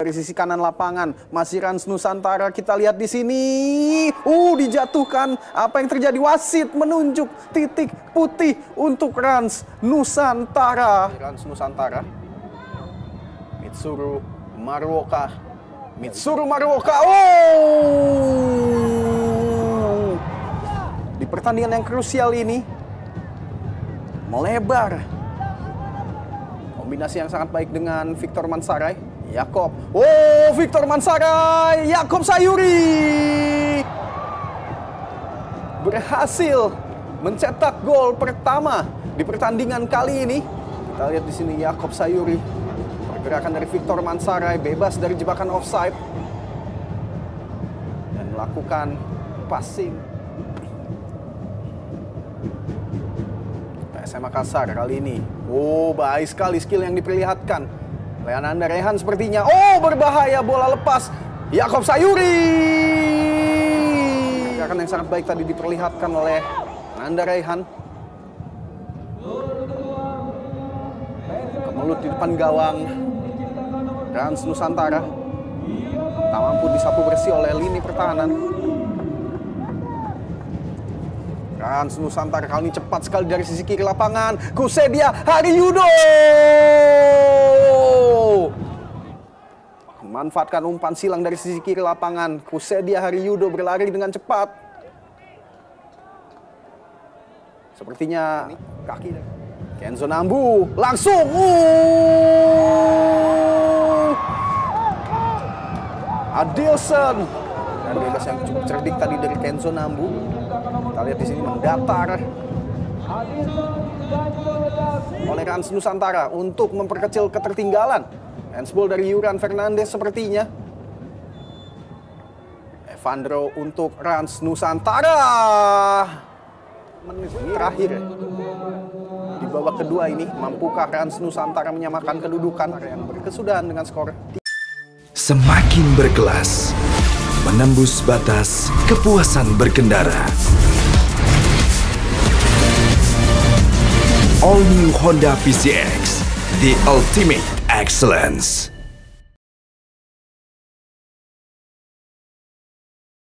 dari sisi kanan lapangan. Masih Rans Nusantara, kita lihat di sini. Dijatuhkan. Apa yang terjadi? Wasit menunjuk titik putih untuk Rans Nusantara. Rans Nusantara. Mitsuru Maruoka. Di pertandingan yang krusial ini melebar. Kombinasi yang sangat baik dengan Victor Mansaray. Yakob. Victor Mansaray. Yakob Sayuri berhasil mencetak gol pertama di pertandingan kali ini. Kita lihat di sini Yakob Sayuri. Pergerakan dari Victor Mansaray, bebas dari jebakan offside dan melakukan passing. PSM Makassar kali ini. Baik sekali skill yang diperlihatkan oleh Ananda Rehan sepertinya. Berbahaya, bola lepas. Yakob Sayuri. Pergerakan yang sangat baik tadi diperlihatkan oleh Ananda Rehan. Kemelut di depan gawang Rans Nusantara. Tak mampu disapu bersih oleh lini pertahanan. Rans Nusantara kali ini cepat sekali dari sisi kiri lapangan. Kusedia Haryudo memanfaatkan umpan silang dari sisi kiri lapangan. Kusedia Haryudo berlari dengan cepat. Sepertinya kaki Kenzo Nambu langsung. Adilson dan bebas yang cukup cerdik tadi dari Kenzo Nambu. Kita lihat di sini mendatar oleh Rans Nusantara untuk memperkecil ketertinggalan. Handsball dari Yuran Fernandes sepertinya. Evandro untuk Rans Nusantara. Menit terakhir di babak kedua ini, mampukah Rans Nusantara menyamakan kedudukan yang berkesudahan dengan skor? Semakin berkelas, menembus batas kepuasan berkendara. All New Honda PCX, the ultimate excellence.